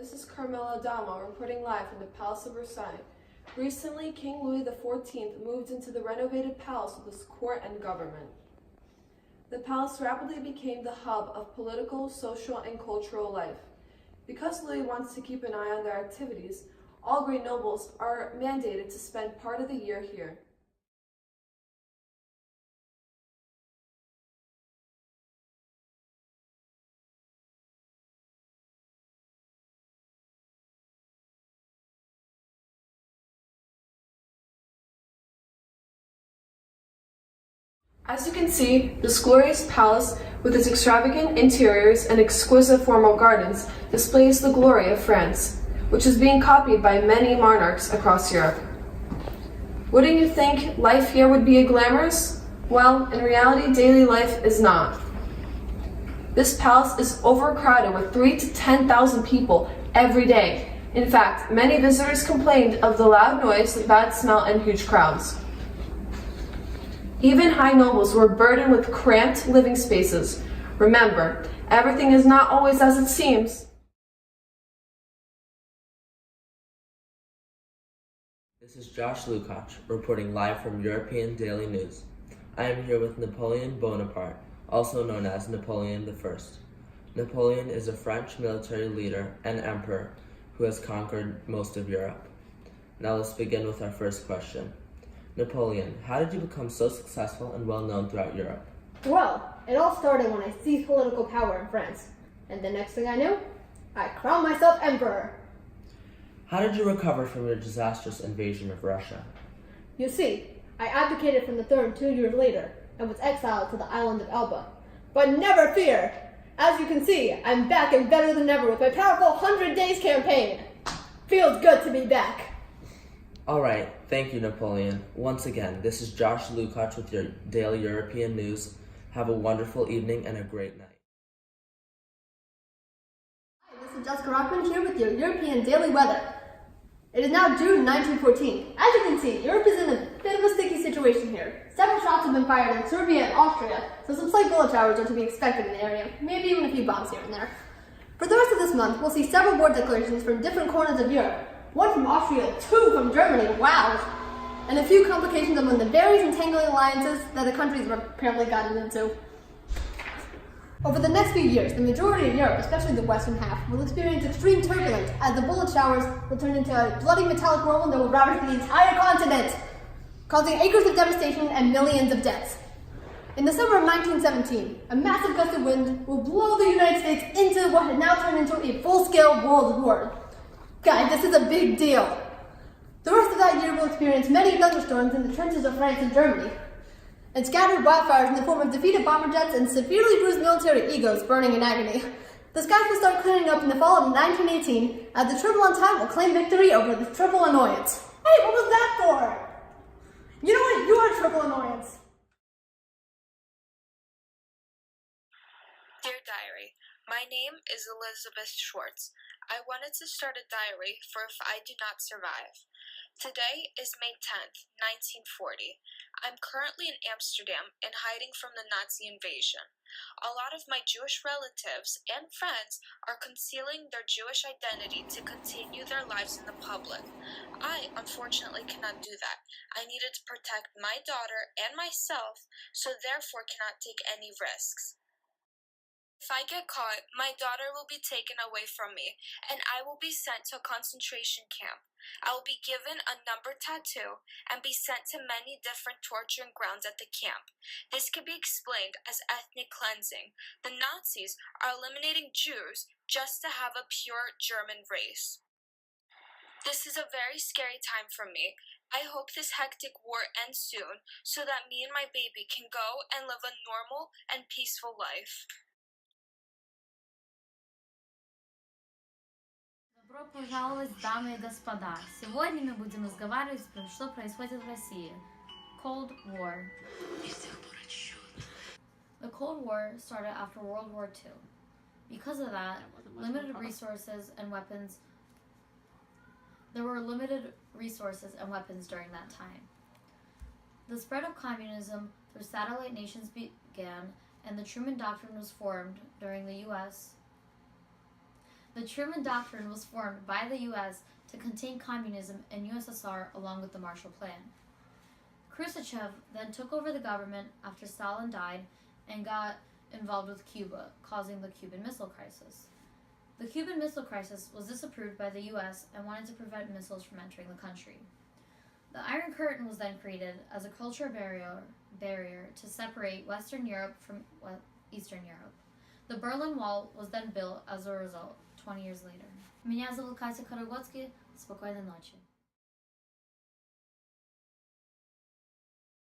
This is Carmela Dama reporting live from the Palace of Versailles. Recently, King Louis XIV moved into the renovated palace with his court and government. The palace rapidly became the hub of political, social, and cultural life. Because Louis wants to keep an eye on their activities, all great nobles are mandated to spend part of the year here. As you can see, this glorious palace, with its extravagant interiors and exquisite formal gardens, displays the glory of France, which is being copied by many monarchs across Europe. Wouldn't you think life here would be glamorous? Well, in reality, daily life is not. This palace is overcrowded with 3,000 to 10,000 people every day. In fact, many visitors complained of the loud noise, the bad smell, and huge crowds. Even high nobles were burdened with cramped living spaces. Remember, everything is not always as it seems. This is Josh Lukacs, reporting live from European Daily News. I am here with Napoleon Bonaparte, also known as Napoleon I. Napoleon is a French military leader and emperor who has conquered most of Europe. Now let's begin with our first question. Napoleon, how did you become so successful and well-known throughout Europe? Well, it all started when I seized political power in France. And the next thing I knew, I crowned myself emperor. How did you recover from your disastrous invasion of Russia? You see, I abdicated from the throne 2 years later and was exiled to the island of Elba. But never fear! As you can see, I'm back and better than ever with my powerful 100 Days campaign. Feels good to be back. Alright, thank you, Napoleon. Once again, this is Josh Lukacs with your Daily European News. Have a wonderful evening and a great night. Hi, this is Jessica Rockman here with your European Daily Weather. It is now June 1914. As you can see, Europe is in a bit of a sticky situation here. Several shots have been fired in Serbia and Austria, so some slight bullet showers are to be expected in the area, maybe even a few bombs here and there. For the rest of this month, we'll see several war declarations from different corners of Europe. 1 from Austria, 2 from Germany, wow! And a few complications among the various entangling alliances that the countries have apparently gotten into. Over the next few years, the majority of Europe, especially the western half, will experience extreme turbulence as the bullet showers will turn into a bloody metallic whirlwind that will ravage the entire continent, causing acres of devastation and millions of deaths. In the summer of 1917, a massive gust of wind will blow the United States into what had now turned into a full-scale world war. Guys, this is a big deal. The rest of that year will experience many thunderstorms in the trenches of France and Germany, and scattered wildfires in the form of defeated bomber jets and severely bruised military egos burning in agony. The skies will start clearing up in the fall of 1918, as the Triple Entente will claim victory over the Triple Annoyance. Hey, what was that for? You know what? You are Triple Annoyance. Dear Diary, my name is Elizabeth Schwartz. I wanted to start a diary for if I do not survive. Today is May 10th, 1940. I'm currently in Amsterdam and hiding from the Nazi invasion. A lot of my Jewish relatives and friends are concealing their Jewish identity to continue their lives in the public. I, unfortunately, cannot do that. I needed to protect my daughter and myself, so therefore cannot take any risks. If I get caught, my daughter will be taken away from me, and I will be sent to a concentration camp. I will be given a number tattoo and be sent to many different torturing grounds at the camp. This can be explained as ethnic cleansing. The Nazis are eliminating Jews just to have a pure German race. This is a very scary time for me. I hope this hectic war ends soon so that me and my baby can go and live a normal and peaceful life. Добро пожаловать, дамы и господа. Сегодня мы будем разговаривать про что происходит в России. Cold War. The Cold War started after World War II. Because of that, there were limited resources and weapons during that time. The spread of communism through satellite nations began, and the Truman Doctrine was formed during the U.S. The Truman Doctrine was formed by the U.S. to contain communism in USSR along with the Marshall Plan. Khrushchev then took over the government after Stalin died and got involved with Cuba, causing the Cuban Missile Crisis. The Cuban Missile Crisis was disapproved by the U.S. and wanted to prevent missiles from entering the country. The Iron Curtain was then created as a cultural barrier to separate Western Europe from Eastern Europe. The Berlin Wall was then built as a result 20 years later. Меня зовут Катя Карагоцкий. Спокойной ночи.